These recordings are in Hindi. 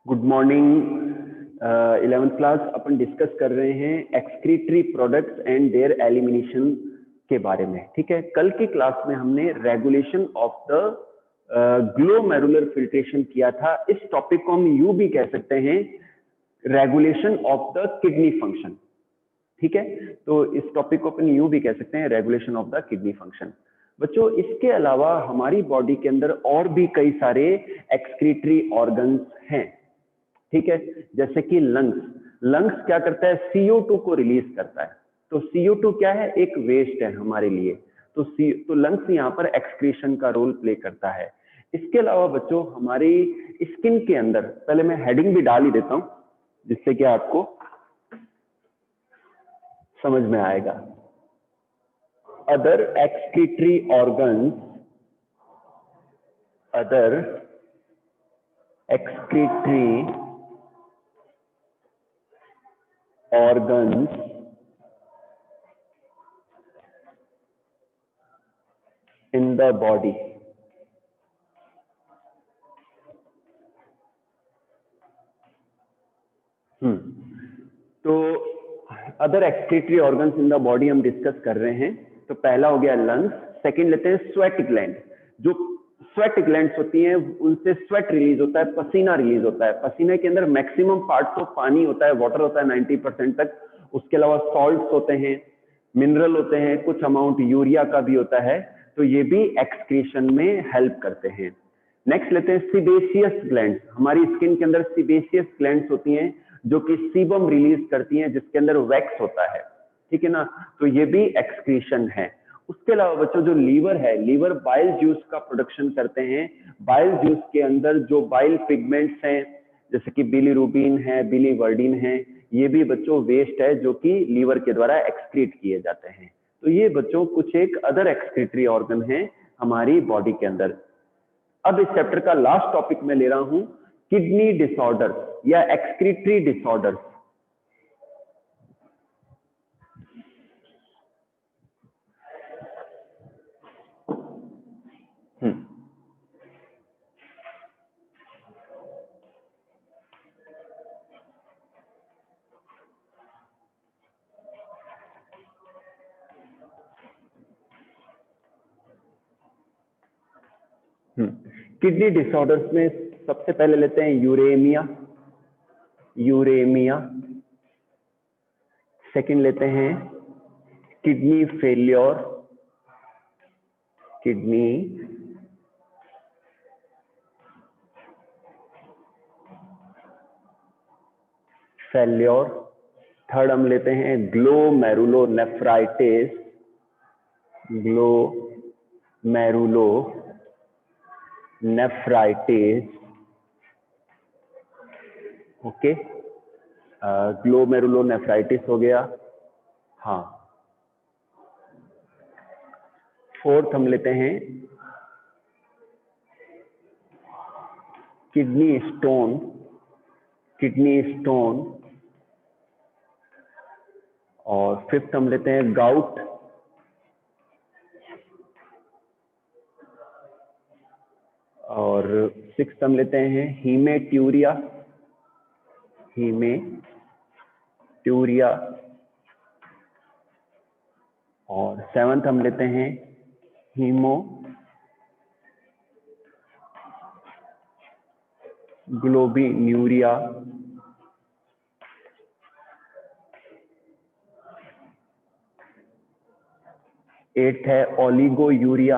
Good morning 11th class. अपन डिस्कस कर रहे हैं excretory products and their elimination के बारे में। ठीक है, कल की क्लास में हमने regulation of the glomerular filtration किया था। इस टॉपिक को हम यूं भी कह सकते हैं regulation of the kidney function. ठीक है, तो इस टॉपिक को अपन यूं भी कह सकते हैं regulation of the kidney function. बच्चों, इसके अलावा हमारी बॉडी के अंदर और भी कई सारे एक्सक्रीटरी ऑर्गन्स हैं। ठीक है, जैसे कि लंग्स क्या करता है, CO2 को रिलीज करता है। तो CO2 क्या है, एक वेस्ट है हमारे लिए। तो लंग्स यहाँ पर एक्सक्रीशन का रोल प्ले करता है। इसके अलावा बच्चों, हमारी स्किन के अंदर, पहले मैं हेडिंग भी डाल ही देता हूं जिससे कि आपको समझ में आएगा। Other excretory organs, other excretory organs in the body. तो other excretory organs in the body हम डिस्कस कर रहे हैं। तो पहला हो गया लंग्स। सेकंड लेते हैं स्वेट ग्लैंड। जो स्वेट ग्लैंड्स होती हैं उनसे स्वेट रिलीज होता है, पसीना रिलीज होता है। पसीने के अंदर मैक्सिमम पार्ट तो पानी होता है, वाटर होता है 90% तक। उसके अलावा सॉल्ट्स होते हैं, मिनरल होते हैं, कुछ अमाउंट यूरिया का भी होता है। तो ये भी एक्सक्रीशन में हेल्प करते हैं। नेक्स्ट लेते हैं सीबेशियस ग्लैंड्स। हमारी स्किन के अंदर सीबेशियस ग्लैंड्स होती हैं जो कि सीबम रिलीज करती हैं, जिसके अंदर वैक्स होता है। ठीक है ना, तो ये भी एक्सक्रीशन है। उसके अलावा बच्चों जो लीवर है, लीवर बाइल जूस का प्रोडक्शन करते हैं। बाइल जूस के अंदर जो बाइल पिगमेंट्स हैं जैसे कि बिलीरुबिन है, बिलीवर्डिन है, ये भी बच्चों वेस्ट है जो कि लीवर के द्वारा एक्सक्रीट किए जाते हैं। तो ये बच्चों कुछ एक अदर एक्सक्रीटरी ऑर्गन है हमारी बॉडी के अंदर। अब इस चैप्टर का लास्ट टॉपिक मैं ले रहा हूं किडनी डिसऑर्डर या एक्सक्रीटरी डिसऑर्डर। किडनी डिसऑर्डर्स में सबसे पहले लेते हैं यूरेमिया। सेकंड लेते हैं किडनी फेल्योर, थर्ड हम लेते हैं ग्लोमेरुलोनेफ्राइटिस, ओके, ग्लोमेरुलोनेफ्राइटिस हो गया। हाँ, फोर्थ हम लेते हैं किडनी स्टोन, और फिफ्थ हम लेते हैं गाउट, और सिक्स्थ हम लेते हैं हीमेट्यूरिया, और सेवंथ हम लेते हैं हीमोग्लोबिन्यूरिया, एट्थ है ओलिगोयूरिया,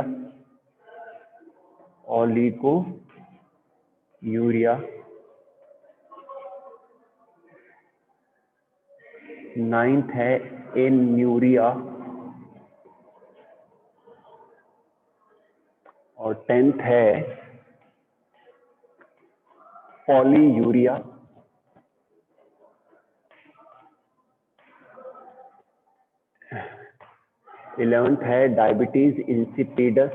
नाइन्थ है एन्यूरिया, और 10th है पॉलीयूरिया। 11th है डायबिटीज इंसिपिडस,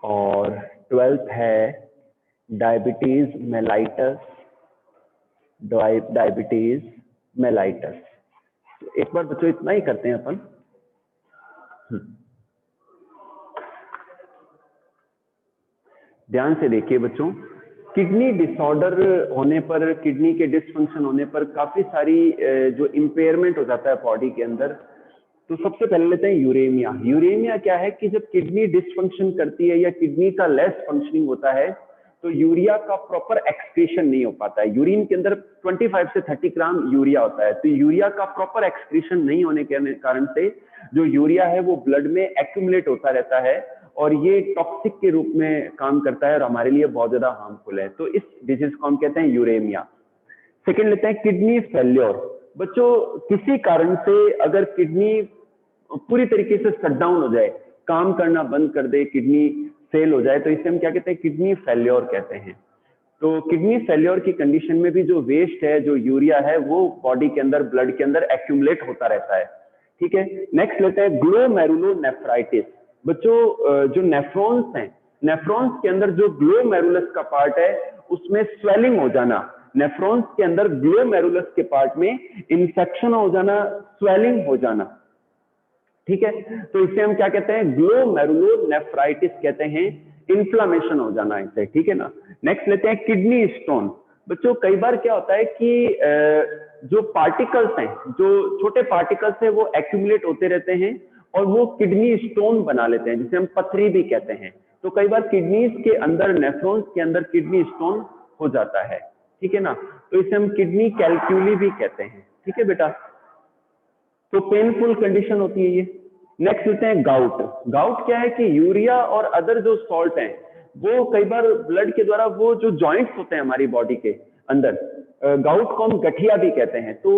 और 12th है डायबिटीज मेलाइटस, मेलाइटस। तो एक बार बच्चों इतना ही करते हैं अपन। ध्यान से देखिए बच्चों, किडनी डिसऑर्डर होने पर, किडनी के डिसफंक्शन होने पर काफी सारी जो इम्पेयरमेंट हो जाता है बॉडी के अंदर। तो सबसे पहले लेते हैं यूरेमिया। यूरेमिया क्या है कि जब किडनी डिसफंक्शन करती है या किडनी का लेस फंक्शनिंग होता है तो यूरिया का प्रॉपर एक्सक्रीशन नहीं हो पाता है। यूरिन के अंदर 25 से 30 ग्राम यूरिया होता है, तो यूरिया का प्रॉपर एक्सक्रीशन नहीं होने के कारण से जो यूरिया है वो ब्लड में एक्यूमुलेट होता रहता है और ये टॉक्सिक के रूप में काम करता है और हमारे लिए बहुत ज्यादा हार्मफुल है। तो इस डिजीज को हम कहते हैं यूरेमिया। सेकेंड लेते हैं किडनी फेल्योर। बच्चों किसी कारण से अगर किडनी पूरी तरीके से शट डाउन हो जाए, काम करना बंद कर दे, किडनी फेल हो जाए, तो इसे हम क्या कहते हैं? किडनी फेल्योर कहते हैं। तो किडनी फेल्योर की कंडीशन में भी जो वेस्ट है, जो यूरिया है, वो बॉडी के अंदर, ब्लड के अंदर एक्यूमुलेट होता रहता है। ठीक है, नेक्स्ट लेते हैं ग्लोमेरुलोनेफ्राइटिस। बच्चों जो नेफ्रॉन्स हैं, नेफ्रॉन्स के अंदर जो ग्लोमेरुलस का पार्ट है उसमें स्वेलिंग हो जाना, नेफ्रॉन्स के अंदर ग्लोमेरुलस के पार्ट में इंफेक्शन हो जाना, स्वेलिंग हो जाना। ठीक है, तो इसे हम क्या कहते हैं? ग्लोमेरुलोनेफ्राइटिस कहते हैं, इन्फ्लामेशन हो जाना इसे। ठीक है ना। नेक्स्ट लेते हैं किडनी स्टोन। बच्चों कई बार क्या होता है कि जो पार्टिकल्स हैं, जो छोटे पार्टिकल्स हैं, वो एक्यूमुलेट होते रहते हैं और वो किडनी स्टोन बना लेते हैं, जिसे हम पथरी भी कहते हैं। तो कई बार किडनीज के अंदर, नेफ्रॉन्स के अंदर किडनी स्टोन हो जाता है। ठीक है ना, तो इसे हम किडनी कैलक्यूली भी कहते हैं। ठीक है बेटा, तो पेनफुल कंडीशन होती है ये। नेक्स्ट लेते हैं गाउट। गाउट क्या है कि यूरिया और अदर जो सॉल्ट हैं वो कई बार ब्लड के द्वारा, वो जो जॉइंट्स होते हैं हमारी बॉडी के अंदर, गाउट को हम गठिया भी कहते हैं। तो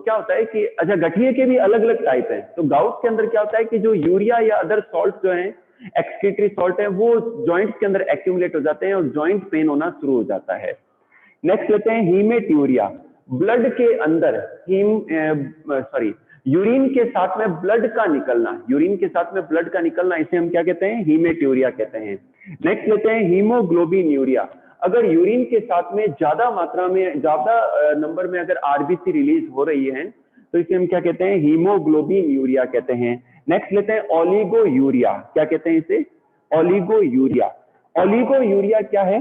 क्या होता है कि अच्छा, गठिए के भी अलग अलग टाइप हैं। तो गाउट के अंदर क्या होता है कि जो यूरिया या अदर सॉल्ट जो हैं, एक्सक्रीटरी सॉल्ट है, वो जॉइंट्स के अंदर एक्यूमुलेट हो जाते हैं और जॉइंट पेन होना शुरू हो जाता है। नेक्स्ट लेते हैं हीमेट्यूरिया। ब्लड के अंदर यूरिन के साथ में ब्लड का निकलना, यूरिन के साथ में ब्लड का निकलना, इसे हम क्या कहते हैं? हीमेट्यूरिया कहते हैं। नेक्स्ट लेते हैं हीमोग्लोबिन यूरिया। अगर यूरिन के साथ में ज्यादा मात्रा में, ज्यादा नंबर में अगर आरबीसी रिलीज हो रही है तो इसे हम क्या कहते हैं? हीमोग्लोबिन यूरिया कहते हैं। नेक्स्ट लेते हैं ओलिगो यूरिया। क्या कहते हैं इसे? Oligo urea. ओलिगो यूरिया क्या है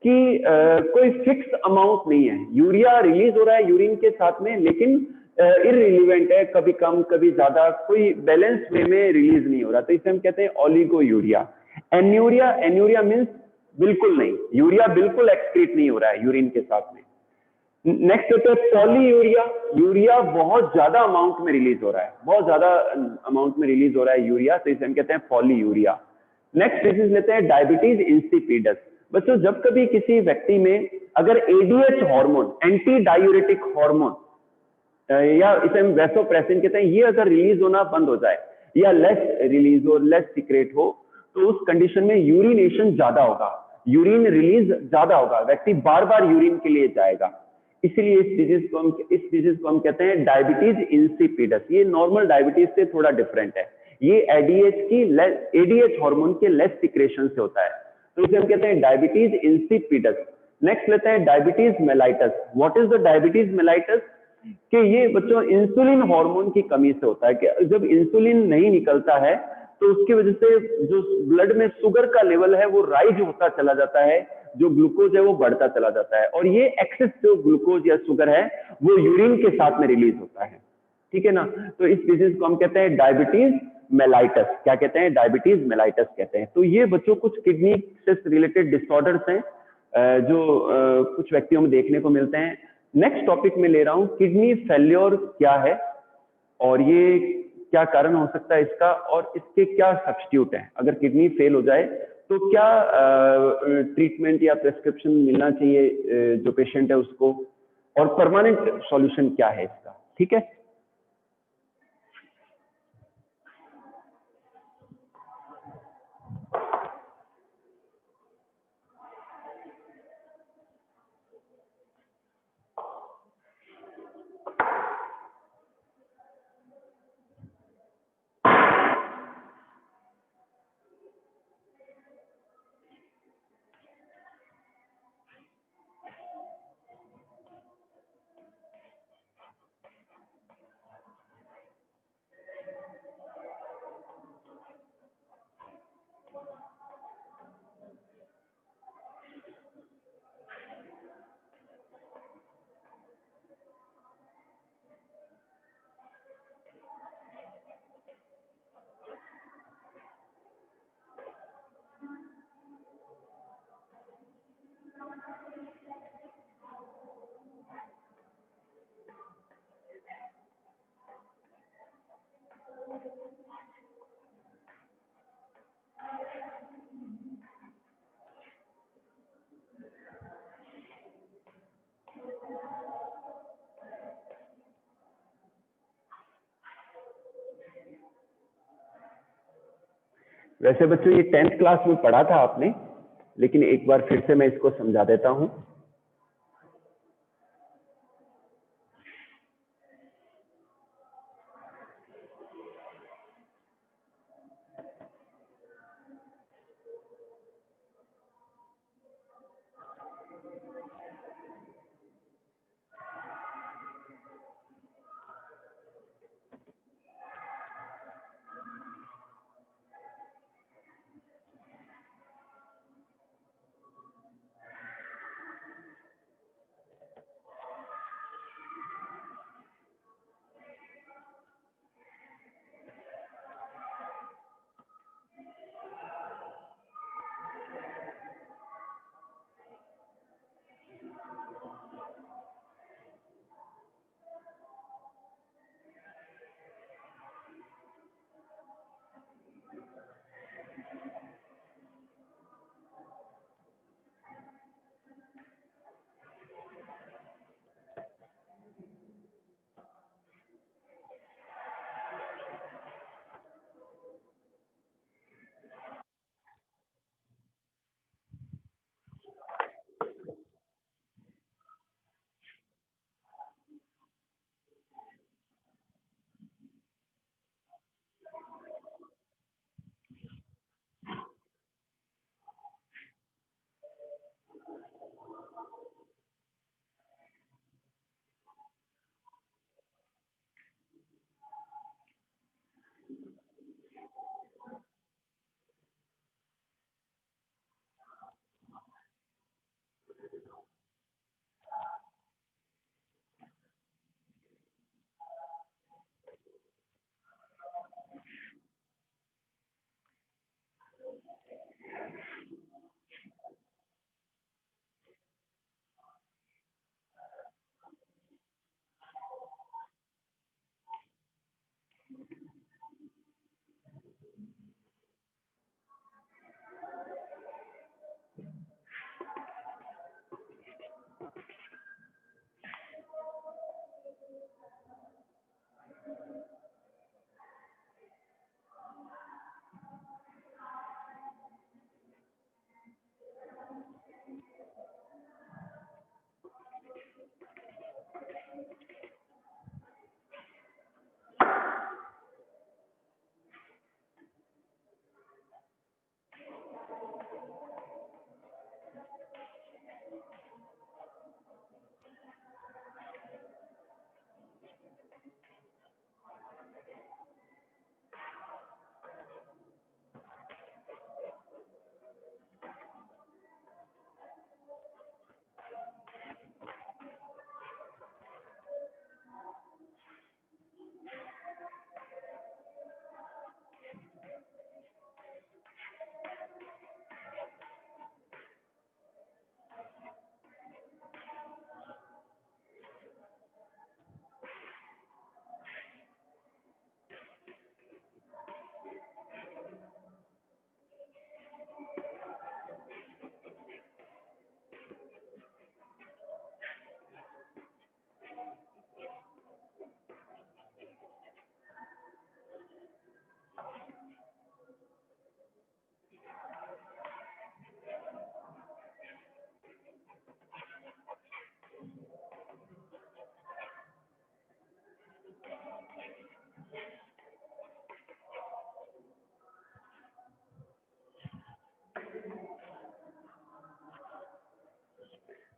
कि कोई फिक्स अमाउंट नहीं है, यूरिया रिलीज हो रहा है यूरिन के साथ में, लेकिन इररिलेवेंट है, कभी कम कभी ज्यादा, कोई बैलेंस वे में रिलीज नहीं हो रहा, तो इसे हम कहते हैं oligo urea. Anuria, anuria means बिल्कुल नहीं, यूरिया बिल्कुल एक्सक्रीट नहीं हो रहा है यूरिन के साथ में। नेक्स्ट होता है पॉली यूरिया। यूरिया बहुत ज्यादा अमाउंट में रिलीज हो रहा है, बहुत ज्यादा अमाउंट में रिलीज हो रहा है यूरिया, तो इसे हम कहते हैं पॉली यूरिया। नेक्स्ट डिजीज लेते हैं डायबिटीज इंसिपिडस। बच्चों जब कभी किसी व्यक्ति में अगर ADH hormone, anti diuretic hormone, या इसे हम वैसोप्रेसिन कहते हैं, ये अगर रिलीज होना बंद हो जाए या लेस रिलीज हो, लेस सीक्रेट हो, तो उस कंडीशन में यूरिनेशन ज्यादा होगा, यूरिन रिलीज ज्यादा होगा, व्यक्ति बार बार यूरिन के लिए जाएगा। इसीलिए इस डिजीज को हम कहते हैं डायबिटीज इंसिपिडस। ये नॉर्मल डायबिटीज से थोड़ा डिफरेंट है, ये एडीएच हार्मोन के लेस सिक्रेशन से होता है, तो इसे हम कहते हैं डायबिटीज इंसिपिडस। नेक्स्ट लेते हैं diabetes mellitus. What is the diabetes mellitus? कि ये बच्चों इंसुलिन हार्मोन की कमी से होता है, कि जब इंसुलिन नहीं निकलता है तो उसकी वजह से जो ब्लड में शुगर का लेवल है वो राइज होता चला जाता है, जो ग्लूकोज है वो बढ़ता चला जाता है, और ये एक्सेस जो ग्लूकोज या शुगर है वो यूरिन के साथ में रिलीज होता है। ठीक है ना, तो इस डिजीज को हम कहते हैं डायबिटीज मेलाइटस। क्या कहते हैं? डायबिटीज मेलाइटस कहते हैं। तो ये बच्चों कुछ किडनी से रिलेटेड डिसऑर्डर्स हैं जो कुछ व्यक्तियों में देखने को मिलते हैं। नेक्स्ट टॉपिक में ले रहा हूं, किडनी फेल्योर क्या है और ये क्या कारण हो सकता है इसका, और इसके क्या सब्स्टिट्यूट हैं। अगर किडनी फेल हो जाए तो क्या ट्रीटमेंट या प्रिस्क्रिप्शन मिलना चाहिए जो पेशेंट है उसको, और परमानेंट सॉल्यूशन क्या है इसका। ठीक है, वैसे बच्चों ये 10th क्लास में पढ़ा था आपने, लेकिन एक बार फिर से मैं इसको समझा देता हूँ।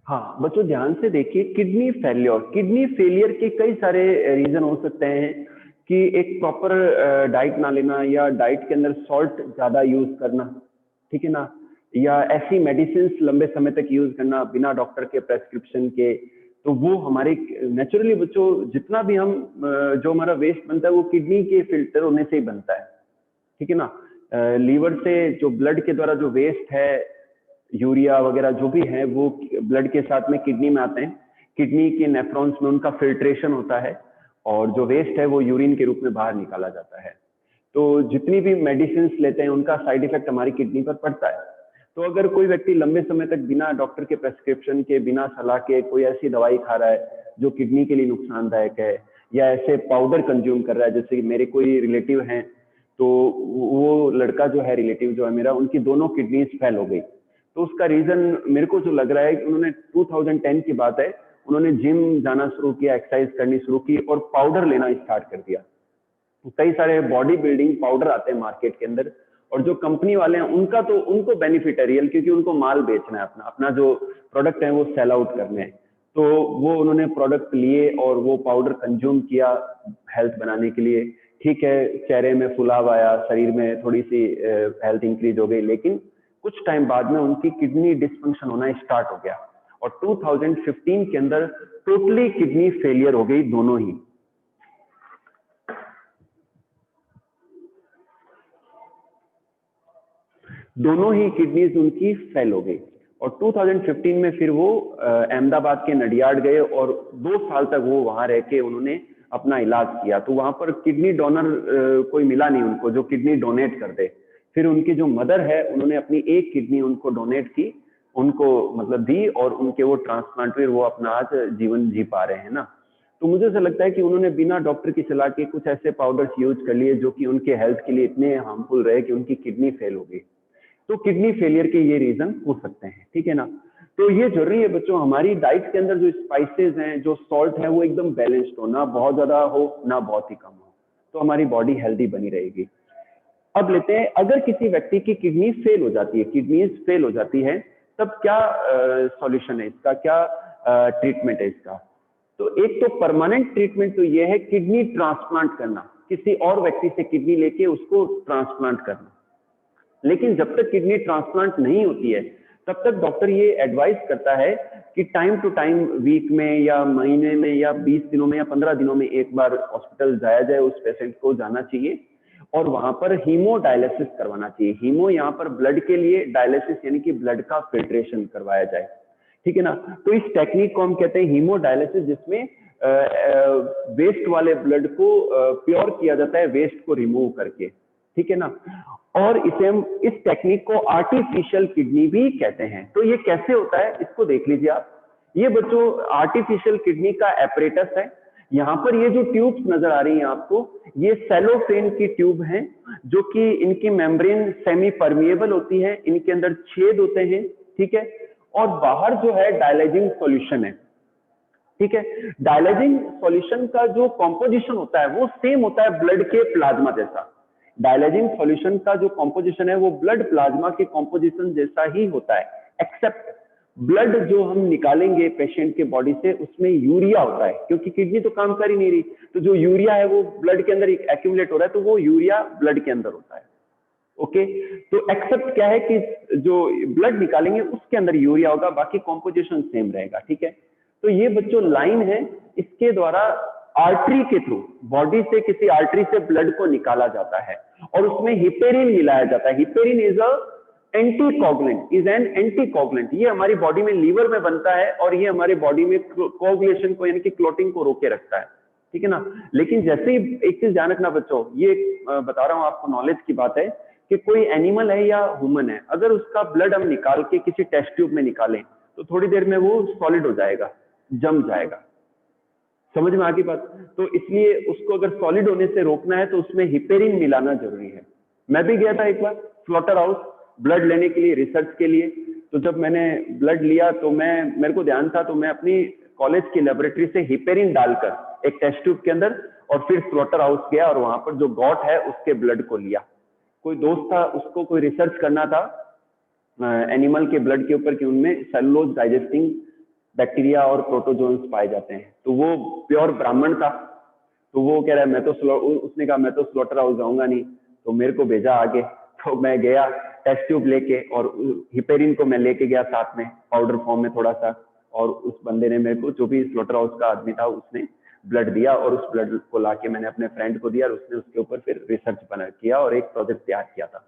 हाँ बच्चों ध्यान से देखिए, किडनी फेलियर के कई सारे रीजन हो सकते हैं कि एक प्रॉपर डाइट ना लेना, या डाइट के अंदर सॉल्ट ज्यादा यूज करना, ठीक है ना, या ऐसी मेडिसिन लंबे समय तक यूज करना बिना डॉक्टर के प्रेस्क्रिप्शन के। तो वो हमारे नेचुरली बच्चों जितना भी हम जो हमारा वेस्ट बनता है वो किडनी के फिल्टर होने से ही बनता है, ठीक है ना। लीवर से जो ब्लड के द्वारा जो वेस्ट है, यूरिया वगैरह जो भी है, वो ब्लड के साथ में किडनी में आते हैं। किडनी के नेफ्रॉन्स में उनका फिल्ट्रेशन होता है और जो वेस्ट है वो यूरिन के रूप में बाहर निकाला जाता है। तो जितनी भी मेडिसिन लेते हैं उनका साइड इफेक्ट हमारी किडनी पर पड़ता है। तो अगर कोई व्यक्ति लंबे समय तक बिना डॉक्टर के प्रेस्क्रिप्शन के, बिना सलाह के कोई ऐसी दवाई खा रहा है जो किडनी के लिए नुकसानदायक है, या ऐसे पाउडर कंज्यूम कर रहा है, जैसे कि मेरे कोई रिलेटिव हैं तो वो लड़का जो है, रिलेटिव जो है मेरा, उनकी दोनों किडनीज फेल हो गई। तो उसका रीजन मेरे को जो लग रहा है कि उन्होंने 2010 की बात है, उन्होंने जिम जाना शुरू किया, एक्सरसाइज करनी शुरू की और पाउडर लेना स्टार्ट कर दिया। कई सारे बॉडी बिल्डिंग पाउडर आते हैं मार्केट के अंदर, और जो कंपनी वाले हैं उनका तो उनको बेनिफिट है रियल, क्योंकि उनको माल बेचना है, अपना अपना जो प्रोडक्ट है वो सेल आउट करने हैं। तो वो उन्होंने प्रोडक्ट लिए और वो पाउडर कंज्यूम किया हेल्थ बनाने के लिए। ठीक है, चेहरे में फुलाव आया, शरीर में थोड़ी सी हेल्थ इंक्रीज हो गई, लेकिन कुछ टाइम बाद में उनकी किडनी डिस्फंक्शन होना स्टार्ट हो गया और 2015 के अंदर टोटली किडनी फेलियर हो गई, दोनों ही। दोनों ही किडनीज उनकी फेल हो गई और 2015 में फिर वो अहमदाबाद के नडियाड गए और 2 साल तक वो वहां रह के उन्होंने अपना इलाज किया। तो वहां पर किडनी डोनर कोई मिला नहीं उनको जो किडनी डोनेट कर दे। फिर उनकी जो मदर है, उन्होंने अपनी एक किडनी उनको डोनेट की, उनको मतलब दी, और उनके वो ट्रांसप्लांट हुए, वो अपना आज जीवन जी पा रहे हैं ना। तो मुझे ऐसा लगता है कि उन्होंने बिना डॉक्टर की सलाह के कुछ ऐसे पाउडर्स यूज कर लिए जो कि उनके हेल्थ के लिए इतने हार्मफुल रहे कि उनकी किडनी फेल हो गई। तो किडनी फेलियर के ये रीजन हो सकते हैं, ठीक है ना। तो ये जरूरी है बच्चों, हमारी डाइट के अंदर जो स्पाइसेस हैं, जो सॉल्ट है, वो एकदम बैलेंस्ड हो, ना बहुत ज्यादा हो ना बहुत ही कम हो, तो हमारी बॉडी हेल्दी बनी रहेगी। अब लेते हैं, अगर किसी व्यक्ति की किडनी फेल हो जाती है, किडनीज फेल हो जाती है, तब क्या सॉल्यूशन है इसका, क्या ट्रीटमेंट है इसका। तो एक तो परमानेंट ट्रीटमेंट तो ये है किडनी ट्रांसप्लांट करना, किसी और व्यक्ति से किडनी लेके उसको ट्रांसप्लांट करना। लेकिन जब तक किडनी ट्रांसप्लांट नहीं होती है, तब तक डॉक्टर ये एडवाइस करता है कि टाइम टू टाइम, वीक में या महीने में या 20 दिनों में या 15 दिनों में एक बार हॉस्पिटल जाया जाए, उस पेशेंट को जाना चाहिए और वहां पर हीमो डायलिसिस करवाना चाहिए। हीमो यहाँ पर ब्लड के लिए, डायलिसिस यानी कि ब्लड का फिल्ट्रेशन करवाया जाए, ठीक है ना। तो इस टेक्निक को हम कहते हैं हीमो डायलिसिस, जिसमें वेस्ट वाले ब्लड को प्योर किया जाता है, वेस्ट को रिमूव करके, ठीक है ना। और इसे हम, इस टेक्निक को आर्टिफिशियल किडनी भी कहते हैं। तो ये कैसे होता है इसको देख लीजिए आप। ये बच्चों आर्टिफिशियल किडनी का एपरेटस है। यहाँ पर ये जो ट्यूब्स नजर आ रही हैं आपको, ये सेलोफेन की ट्यूब हैं, जो कि इनकी मेम्ब्रेन सेमी परमिएबल होती है, इनके अंदर छेद होते हैं, ठीक है। और बाहर जो है डायलाइजिंग सॉल्यूशन है, ठीक है। डायलाइजिंग सॉल्यूशन का जो कॉम्पोजिशन होता है वो सेम होता है ब्लड के प्लाज्मा जैसा। डायलाइजिंग सॉल्यूशन का जो कॉम्पोजिशन है वो ब्लड प्लाज्मा के कॉम्पोजिशन जैसा ही होता है, एक्सेप्ट ब्लड जो हम निकालेंगे पेशेंट के बॉडी से, उसमें यूरिया होता है, क्योंकि किडनी तो काम कर ही नहीं रही। तो जो यूरिया है वो ब्लड के अंदर एक्यूमुलेट हो रहा है, तो वो यूरिया ब्लड के अंदर होता है, ओके। तो एक्सेप्ट क्या है कि जो ब्लड निकालेंगे उसके अंदर यूरिया होगा, बाकी कॉम्पोजिशन सेम रहेगा, ठीक है। तो ये बच्चों लाइन है, इसके द्वारा आर्टरी के थ्रू, बॉडी से किसी आर्टरी से ब्लड को निकाला जाता है और उसमें हिपेरिन मिलाया जाता है। Heparin is a anticoagulant, is an anticoagulant. ये हमारी बॉडी में लीवर में बनता है और ये हमारे बॉडी में कोगुलेशन को यानी कि क्लोटिंग को रोके रखता है, ठीक है ना। लेकिन जैसे ही, एक चीज ध्यान रखना बच्चों, ये बता रहा हूं आपको, नॉलेज की बात है कि कोई एनिमल है या ह्यूमन है, अगर उसका ब्लड हम निकाल के किसी टेस्ट ट्यूब में निकालें तो थोड़ी देर में वो सॉलिड हो जाएगा, जम जाएगा। समझ में आ गई बात। तो इसलिए उसको अगर सॉलिड होने से रोकना है तो उसमें हिपेरिन मिलाना जरूरी है। मैं भी गया था एक बार स्लॉटर हाउस ब्लड लेने के लिए, रिसर्च के लिए। तो जब मैंने ब्लड लिया तो मेरे को ध्यान था, तो मैं अपनी कॉलेज की लेबोरेटरी से हिपेरिन डालकर एक टेस्ट ट्यूब के अंदर और फिर स्लॉटर हाउस गया और वहां पर जो गॉट है उसके ब्लड को लिया। कोई दोस्त था, उसको कोई रिसर्च करना था एनिमल के ब्लड के ऊपर कि उनमें सेलुलोज डाइजेस्टिंग बैक्टीरिया और प्रोटोजोन्स पाए जाते हैं। तो वो प्योर ब्राह्मण था, तो वो कह रहा है उसने कहा मैं तो स्लॉटर हाउस जाऊंगा नहीं, तो मेरे को भेजा आगे। तो मैं गया टेस्ट ट्यूब लेके और हिपेरिन को मैं लेके गया साथ में पाउडर फॉर्म में थोड़ा सा, और उस बंदे ने मेरे को, जो भी स्लॉटर हाउस का आदमी था, उसने ब्लड दिया और उस ब्लड को लाके मैंने अपने फ्रेंड को दिया और उसने उसके ऊपर फिर रिसर्च किया और एक प्रोजेक्ट तैयार किया था।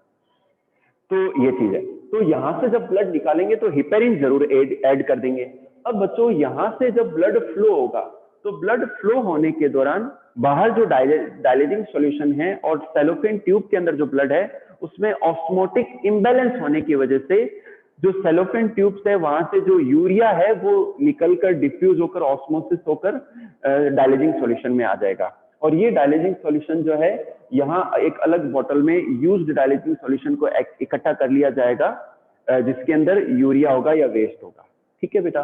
तो ये चीज है। तो यहाँ से जब ब्लड निकालेंगे तो हिपेरिन जरूर ऐड कर देंगे। अब बच्चों यहाँ से जब ब्लड फ्लो होगा तो ब्लड फ्लो होने के दौरान बाहर जो डायलाइजिंग सॉल्यूशन है और सेलोफेन ट्यूब के अंदर जो ब्लड है उसमें ऑस्मोटिक इम्बैलेंस होने की वजह से जो सेलोफेन ट्यूब्स है वहां से जो यूरिया है वो निकलकर डिफ्यूज होकर ऑस्मोसिस होकर डायलाइजिंग सॉल्यूशन में आ जाएगा। और ये डायलाइजिंग सॉल्यूशन जो है यहाँ एक अलग बॉटल में यूज्ड डायलिसिस सॉल्यूशन को इकट्ठा कर लिया जाएगा, जिसके अंदर यूरिया होगा या वेस्ट होगा। ठीक है बेटा।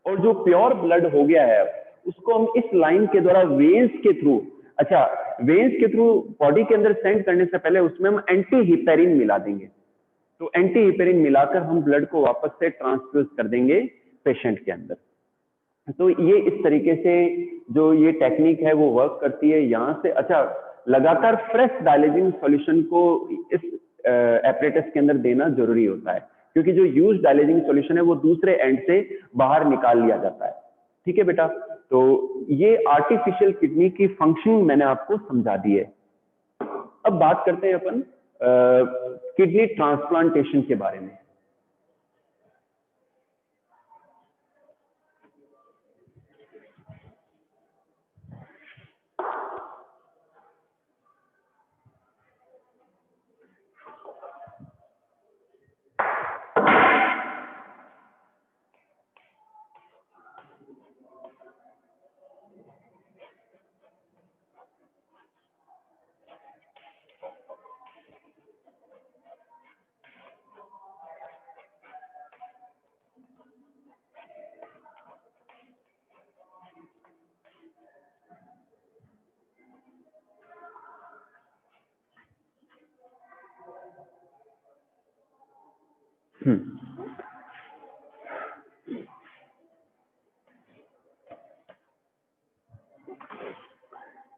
और जो प्योर ब्लड हो गया है उसको हम इस लाइन के द्वारा वेन्स के थ्रू, अच्छा वेन्स के थ्रू बॉडी के अंदर सेंड करने से पहले उसमें हम एंटी हिपेरिन मिला देंगे। तो एंटी हिपेरिन मिलाकर हम ब्लड को वापस से ट्रांसफ्यूज कर देंगे पेशेंट के अंदर। तो ये इस तरीके से जो ये टेक्निक है वो वर्क करती है। यहाँ से अच्छा लगातार फ्रेश डायलिसिस सॉल्यूशन को इस एपरेटस के अंदर देना जरूरी होता है, क्योंकि जो यूज डायलिसिस सॉल्यूशन है वो दूसरे एंड से बाहर निकाल लिया जाता है। ठीक है बेटा। तो ये आर्टिफिशियल किडनी की फंक्शनिंग मैंने आपको समझा दी है। अब बात करते हैं अपन किडनी ट्रांसप्लांटेशन के बारे में।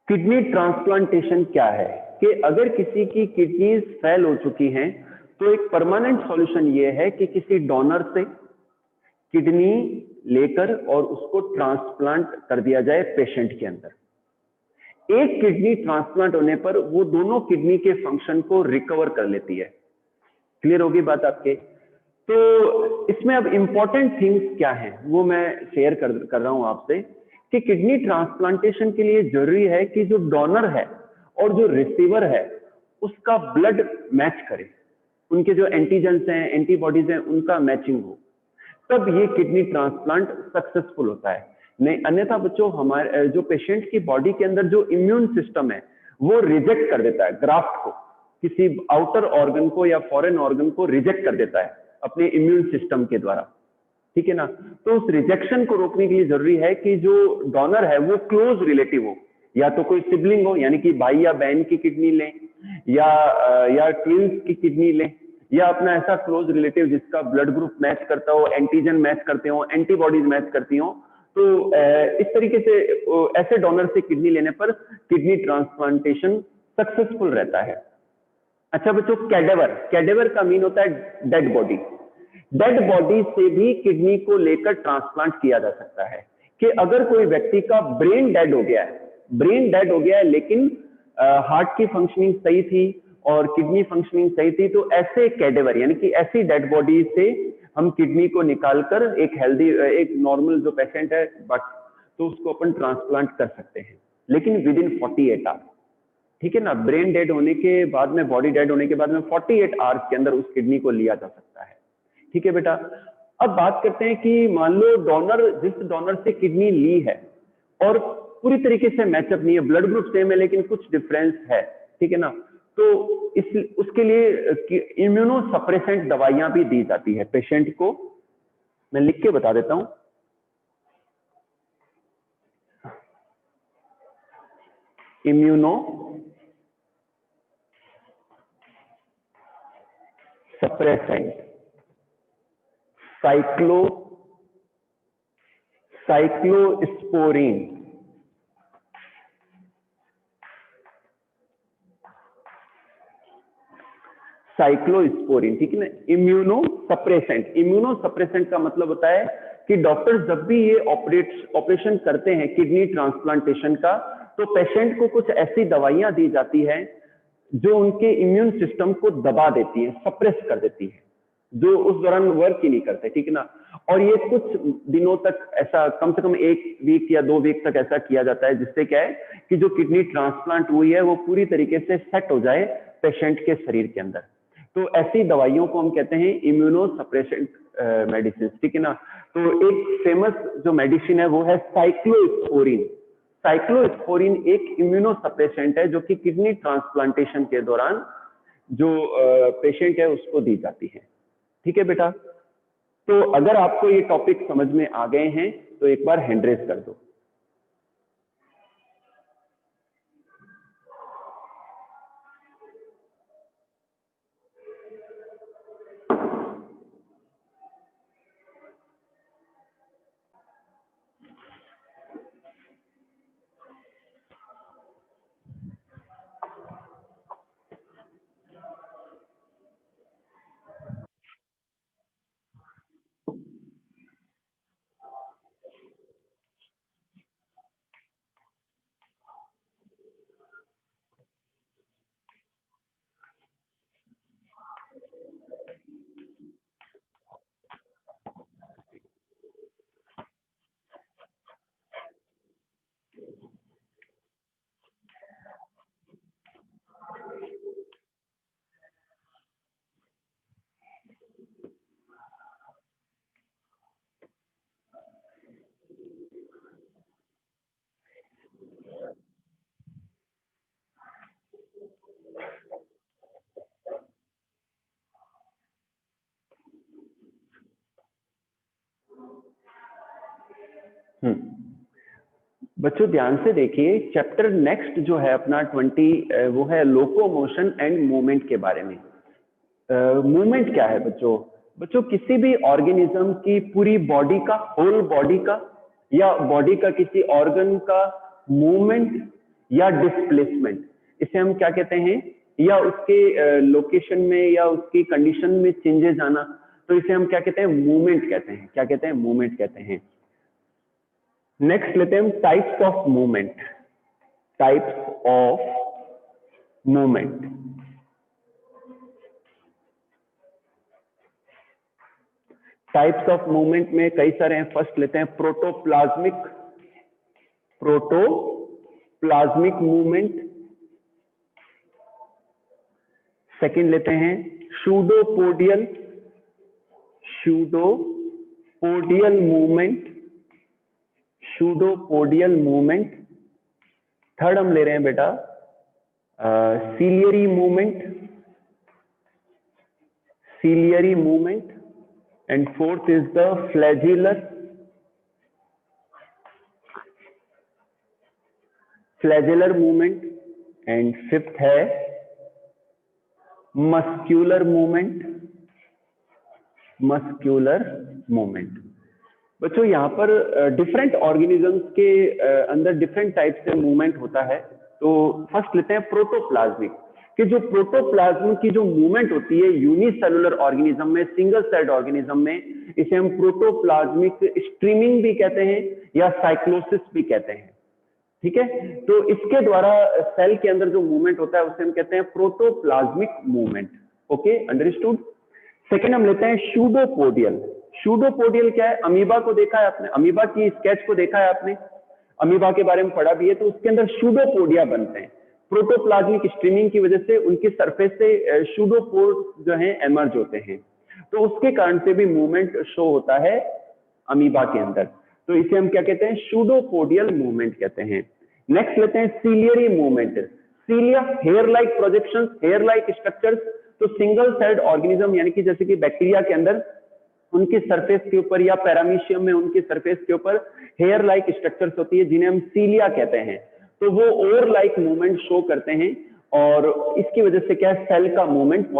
किडनी ट्रांसप्लांटेशन क्या है कि अगर किसी की किडनी फेल हो चुकी हैं तो एक परमानेंट सॉल्यूशन ये है कि किसी डोनर से किडनी लेकर और उसको ट्रांसप्लांट कर दिया जाए पेशेंट के अंदर। एक किडनी ट्रांसप्लांट होने पर वो दोनों किडनी के फंक्शन को रिकवर कर लेती है। क्लियर होगी बात आपके? तो इसमें अब इंपॉर्टेंट थिंग्स क्या हैं वो मैं शेयर कर रहा हूं आपसे कि किडनी ट्रांसप्लांटेशन के लिए जरूरी है कि जो डोनर है और जो रिसीवर है उसका ब्लड मैच करे, उनके जो एंटीजेंस हैं, एंटीबॉडीज हैं, उनका मैचिंग हो, तब ये किडनी ट्रांसप्लांट सक्सेसफुल होता है। नहीं अन्यथा बच्चों हमारे जो पेशेंट की बॉडी के अंदर जो इम्यून सिस्टम है वो रिजेक्ट कर देता है ग्राफ्ट को, किसी आउटर ऑर्गन को या फॉरेन ऑर्गन को रिजेक्ट कर देता है अपने इम्यून सिस्टम के द्वारा। ठीक है ना। तो उस रिजेक्शन को रोकने के लिए जरूरी है कि जो डोनर है वो क्लोज रिलेटिव हो, या तो कोई सिबलिंग हो यानी कि भाई या बहन की किडनी लें, या ट्विंस की किडनी लें, या अपना ऐसा क्लोज रिलेटिव जिसका ब्लड ग्रुप मैच करता हो, एंटीजन मैच करते हो, एंटीबॉडीज मैच करती हो। तो इस तरीके से ऐसे डोनर से किडनी लेने पर किडनी ट्रांसप्लांटेशन सक्सेसफुल रहता है। अच्छा बच्चों कैडेवर का मीन होता है डेड बॉडी। डेड बॉडी से भी किडनी को लेकर ट्रांसप्लांट किया जा सकता है कि अगर कोई व्यक्ति का ब्रेन डेड हो गया है लेकिन हार्ट की फंक्शनिंग सही थी और किडनी फंक्शनिंग सही थी, तो ऐसे कैडेवर यानी कि ऐसी डेड बॉडी से हम किडनी को निकालकर एक हेल्दी, एक नॉर्मल जो पेशेंट है बट तो उसको अपन ट्रांसप्लांट कर सकते हैं, लेकिन विद इन 48 आवर्स। ठीक है ना। ब्रेन डेड होने के बाद में, बॉडी डेड होने के बाद में 48 आवर्स के अंदर उस किडनी को लिया जा सकता है। ठीक है बेटा। अब बात करते हैं कि मान लो जिस डोनर से किडनी ली है और पूरी तरीके से मैचअप नहीं है, ब्लड ग्रुप सेम है लेकिन कुछ डिफरेंस है। ठीक है ना। तो उसके लिए इम्यूनो सप्रेसेंट दवाइयां भी दी जाती है पेशेंट को। मैं लिख के बता देता हूं। इम्यूनो सप्रेसेंट, साइक्लोस्पोरिन, ठीक है ना। इम्यूनो सप्रेसेंट का मतलब होता है कि डॉक्टर जब भी ये ऑपरेशन करते हैं किडनी ट्रांसप्लांटेशन का, तो पेशेंट को कुछ ऐसी दवाइयां दी जाती है जो उनके इम्यून सिस्टम को दबा देती है, सप्रेस कर देती है, जो उस दौरान वर्क ही नहीं करते। ठीक है ना। और ये कुछ दिनों तक ऐसा, कम से कम 1 वीक या 2 वीक तक ऐसा किया जाता है, जिससे क्या है कि जो किडनी ट्रांसप्लांट हुई है वो पूरी तरीके से सेट हो जाए पेशेंट के शरीर के अंदर। तो ऐसी दवाइयों को हम कहते हैं इम्यूनो सप्रेसेंट मेडिसिन। ठीक है ना। तो एक फेमस जो मेडिसिन है वो है साइक्लोस्पोरिन। साइक्लोस्पोरिन एक इम्यूनोसप्रेसेंट है जो कि किडनी ट्रांसप्लांटेशन के दौरान जो पेशेंट है उसको दी जाती है। ठीक है बेटा, तो अगर आपको ये टॉपिक समझ में आ गए हैं तो एक बार हैंड रेज कर दो। बच्चों ध्यान से देखिए, चैप्टर नेक्स्ट जो है अपना 20 वो है लोकोमोशन एंड मूवमेंट के बारे में। मूवमेंट क्या है बच्चों? बच्चों किसी भी ऑर्गेनिज्म की पूरी बॉडी का, होल बॉडी का या बॉडी का किसी ऑर्गन का मूवमेंट या डिस्प्लेसमेंट, इसे हम क्या कहते हैं? या उसके लोकेशन में या उसकी कंडीशन में चेंजेस आना, तो इसे हम क्या कहते हैं? मूवमेंट कहते हैं। क्या कहते हैं? मूवमेंट कहते हैं। नेक्स्ट लेते हैं हम types of movement. Types of movement. Types of movement में कई सारे हैं। फर्स्ट लेते हैं प्रोटोप्लाज्मिक मूवमेंट। सेकंड लेते हैं सूडोपोडियल मूवमेंट। थर्ड हम ले रहे हैं बेटा ciliary movement. And fourth is the flagellar movement. And fifth है मस्क्यूलर मूवमेंट। बच्चों यहाँ पर डिफरेंट ऑर्गेनिजम्स के अंदर डिफरेंट टाइप से मूवमेंट होता है। तो फर्स्ट लेते हैं प्रोटोप्लाज्मिक, कि जो प्रोटोप्लाज्म की जो मूवमेंट होती है यूनिसेलुलर ऑर्गेनिज्म में, सिंगल सेल्ड ऑर्गेनिज्म में, इसे हम प्रोटोप्लाज्मिक स्ट्रीमिंग भी कहते हैं या साइक्लोसिस भी कहते हैं। ठीक है, तो इसके द्वारा सेल के अंदर जो मूवमेंट होता है उसे हम कहते हैं protoplasmic movement. Okay, understood. Second हम लेते हैं सूडोपोडियल क्या है? अमीबा को देखा है आपने? अमीबा की स्केच को देखा है आपने? अमीबा के बारे में पढ़ा भी है। तो उसके अंदर सूडोपोडिया बनते हैं। प्रोटोप्लाज्मिक स्ट्रीमिंग की वजह से उनकी सरफेस से सूडोपोड्स जो हैं एमर्ज होते हैं, तो उसके कारण से भी मूवमेंट शो होता है अमीबा के अंदर। तो इसे हम क्या कहते हैं? सूडोपोडियल मूवमेंट कहते हैं। नेक्स्ट लेते हैं ciliary movement. Cilia hair like projection, hair like structures. तो सिंगल सेल्ड ऑर्गेनिज्म यानी कि जैसे कि बैक्टीरिया के अंदर उनकी सरफेस के ऊपर या पैरामीशियम में उनकी सरफेस के ऊपर हेयर लाइक स्ट्रक्चर्स होती है जिन्हें हम सीलिया कहते हैं। तो वो ओर लाइक मूवमेंट शो करते हैं और इसकी वजह से क्या है? सेल का मूवमेंट